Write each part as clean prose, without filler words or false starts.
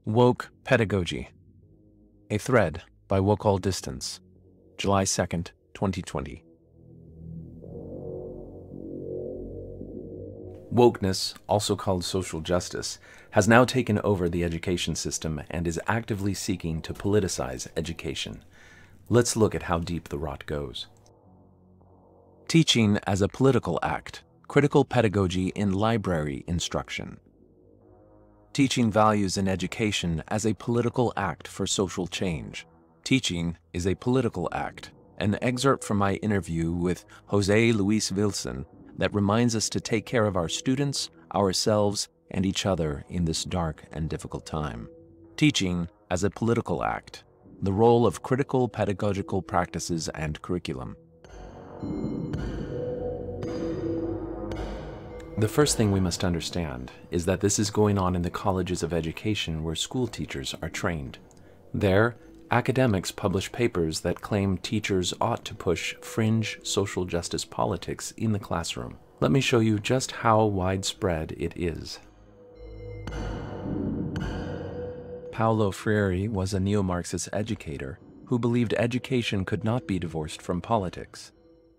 Woke Pedagogy. A Thread by Wokal Distance, July 2nd, 2020. Wokeness, also called social justice, has now taken over the education system and is actively seeking to politicize education. Let's look at how deep the rot goes. Teaching as a political act. Critical pedagogy in library instruction. Teaching values in education as a political act for social change. Teaching is a political act. An excerpt from my interview with Jose Luis Wilson that reminds us to take care of our students, ourselves, and each other in this dark and difficult time. Teaching as a political act. The role of critical pedagogical practices and curriculum. The first thing we must understand is that this is going on in the colleges of education where school teachers are trained. There, academics publish papers that claim teachers ought to push fringe social justice politics in the classroom. Let me show you just how widespread it is. Paulo Freire was a neo-Marxist educator who believed education could not be divorced from politics.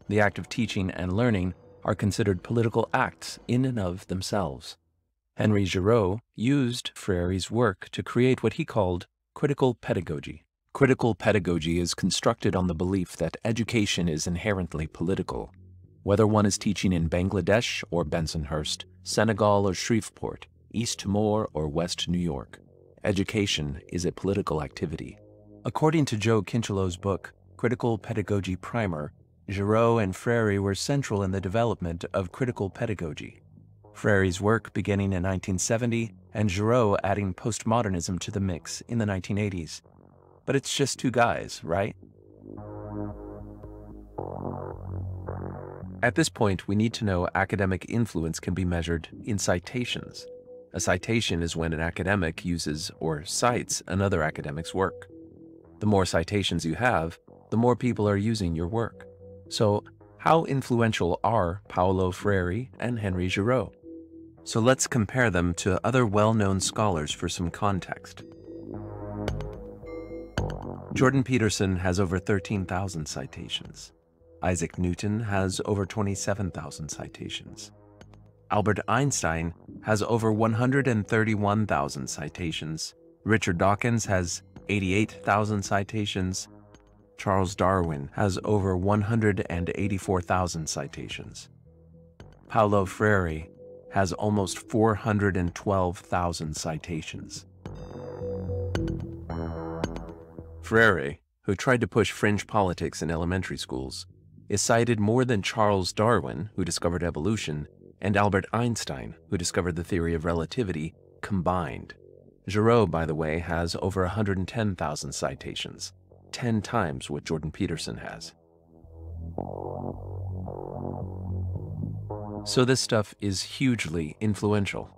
The act of teaching and learning are considered political acts in and of themselves. Henry Giraud used Freire's work to create what he called critical pedagogy. Critical pedagogy is constructed on the belief that education is inherently political. Whether one is teaching in Bangladesh or Bensonhurst, Senegal or Shreveport, East Timor or West New York, education is a political activity. According to Joe Kinchelo's book, Critical Pedagogy Primer, Giraud and Freire were central in the development of critical pedagogy. Freire's work beginning in 1970 and Giraud adding postmodernism to the mix in the 1980s. But it's just two guys, right? At this point, we need to know academic influence can be measured in citations. A citation is when an academic uses or cites another academic's work. The more citations you have, the more people are using your work. So, how influential are Paulo Freire and Henry Giraud? So let's compare them to other well-known scholars for some context. Jordan Peterson has over 13,000 citations. Isaac Newton has over 27,000 citations. Albert Einstein has over 131,000 citations. Richard Dawkins has 88,000 citations. Charles Darwin has over 184,000 citations. Paulo Freire has almost 412,000 citations. Freire, who tried to push fringe politics in elementary schools, is cited more than Charles Darwin, who discovered evolution, and Albert Einstein, who discovered the theory of relativity, combined. Giraud, by the way, has over 110,000 citations. 10 times what Jordan Peterson has. So this stuff is hugely influential.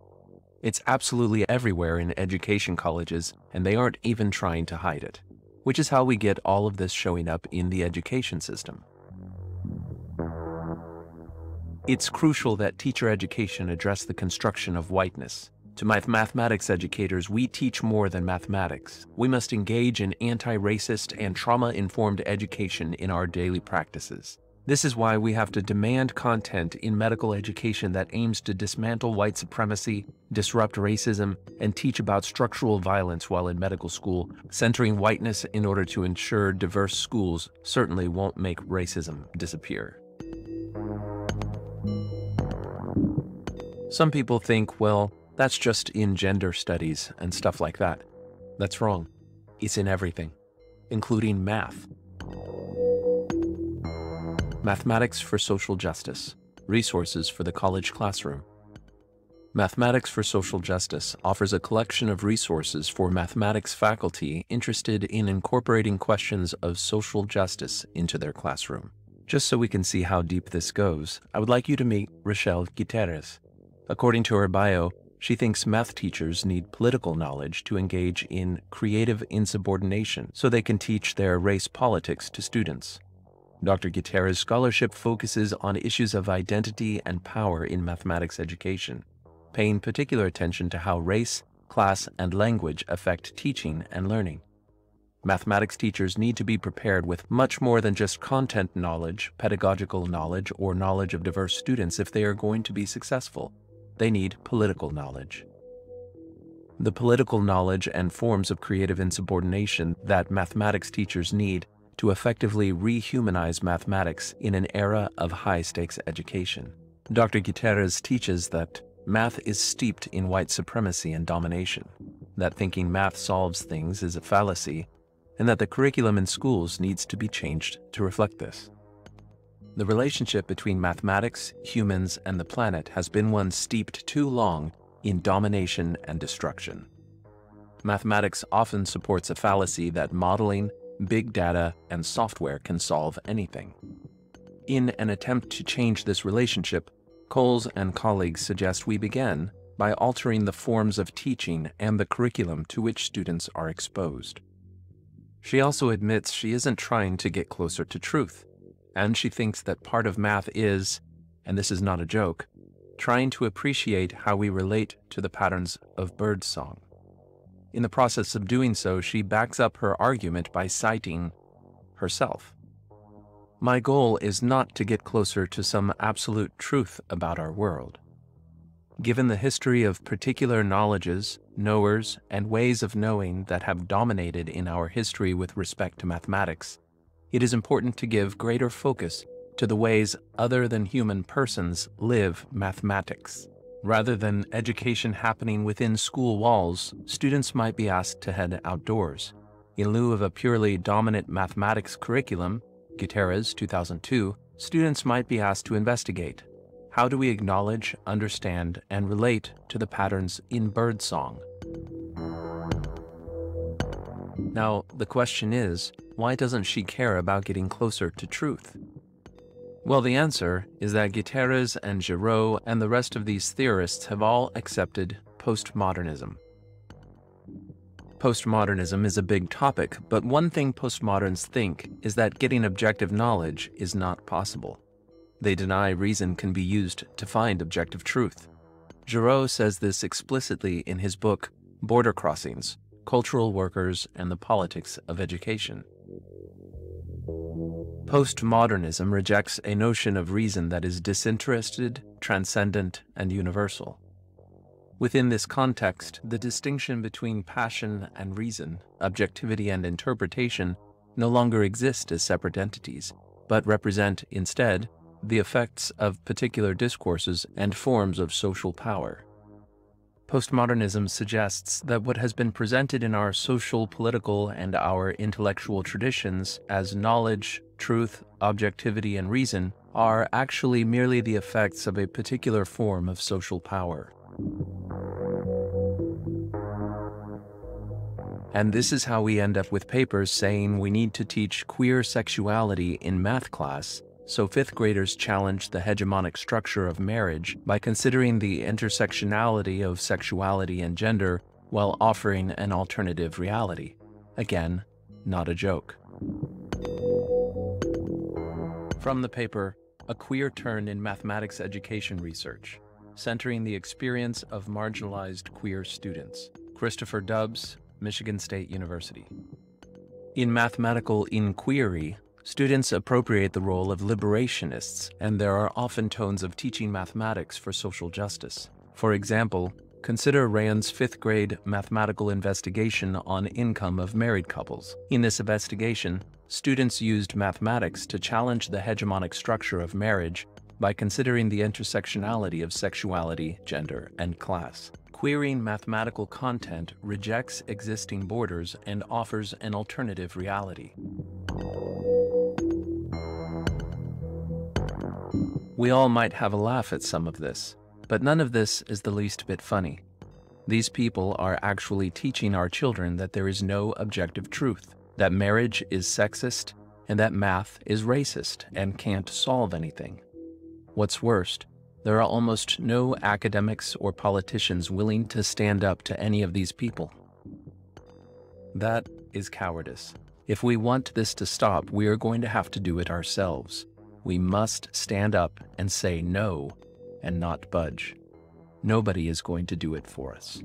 It's absolutely everywhere in education colleges, and they aren't even trying to hide it, which is how we get all of this showing up in the education system. It's crucial that teacher education address the construction of whiteness. To my mathematics educators, we teach more than mathematics. We must engage in anti-racist and trauma-informed education in our daily practices. This is why we have to demand content in medical education that aims to dismantle white supremacy, disrupt racism, and teach about structural violence while in medical school. Centering whiteness in order to ensure diverse schools certainly won't make racism disappear. Some people think, well, that's just in gender studies and stuff like that. That's wrong. It's in everything, including math. Mathematics for Social Justice. Resources for the College Classroom. Mathematics for Social Justice offers a collection of resources for mathematics faculty interested in incorporating questions of social justice into their classroom. Just so we can see how deep this goes, I would like you to meet Rochelle Gutierrez. According to her bio, she thinks math teachers need political knowledge to engage in creative insubordination so they can teach their race politics to students. Dr. Gutierrez's scholarship focuses on issues of identity and power in mathematics education, paying particular attention to how race class, and language affect teaching and learning. Mathematics teachers need to be prepared with much more than just content knowledge, pedagogical knowledge, or knowledge of diverse students if they are going to be successful. They need political knowledge. The political knowledge and forms of creative insubordination that mathematics teachers need to effectively rehumanize mathematics in an era of high-stakes education. Dr. Gutierrez teaches that math is steeped in white supremacy and domination, that thinking math solves things is a fallacy, and that the curriculum in schools needs to be changed to reflect this. The relationship between mathematics, humans, and the planet has been one steeped too long in domination and destruction. Mathematics often supports a fallacy that modeling, big data, and software can solve anything. In an attempt to change this relationship, Coles and colleagues suggest we begin by altering the forms of teaching and the curriculum to which students are exposed. She also admits she isn't trying to get closer to truth, and she thinks that part of math is, and this is not a joke, trying to appreciate how we relate to the patterns of birdsong. In the process of doing so, she backs up her argument by citing herself. My goal is not to get closer to some absolute truth about our world. Given the history of particular knowledges, knowers, and ways of knowing that have dominated in our history with respect to mathematics, it is important to give greater focus to the ways other than human persons live mathematics. Rather than education happening within school walls, students might be asked to head outdoors. In lieu of a purely dominant mathematics curriculum, Gutierrez, 2002, students might be asked to investigate. How do we acknowledge, understand, and relate to the patterns in birdsong? Now, the question is, why doesn't she care about getting closer to truth? Well, the answer is that Gutierrez and Giraud and the rest of these theorists have all accepted postmodernism. Postmodernism is a big topic, but one thing postmoderns think is that getting objective knowledge is not possible. They deny reason can be used to find objective truth. Giraud says this explicitly in his book, Border Crossings: Cultural Workers and the Politics of Education. Postmodernism rejects a notion of reason that is disinterested, transcendent, and universal. Within this context, the distinction between passion and reason, objectivity and interpretation, no longer exist as separate entities, but represent, instead, the effects of particular discourses and forms of social power. Postmodernism suggests that what has been presented in our social, political, and our intellectual traditions as knowledge, truth, objectivity, and reason are actually merely the effects of a particular form of social power. And this is how we end up with papers saying we need to teach queer sexuality in math class, so fifth graders challenge the hegemonic structure of marriage by considering the intersectionality of sexuality and gender while offering an alternative reality. Again, not a joke. From the paper, A Queer Turn in Mathematics Education Research, Centering the Experience of Marginalized Queer Students. Christopher Dubbs, Michigan State University. In mathematical inquiry, students appropriate the role of liberationists, and there are often tones of teaching mathematics for social justice. For example, consider Rand's fifth grade mathematical investigation on income of married couples. In this investigation, students used mathematics to challenge the hegemonic structure of marriage by considering the intersectionality of sexuality, gender, and class. Querying mathematical content rejects existing borders and offers an alternative reality. We all might have a laugh at some of this, but none of this is the least bit funny. These people are actually teaching our children that there is no objective truth, that marriage is sexist, and that math is racist and can't solve anything. What's worst, there are almost no academics or politicians willing to stand up to any of these people. That is cowardice. If we want this to stop, we are going to have to do it ourselves. We must stand up and say no and not budge. Nobody is going to do it for us.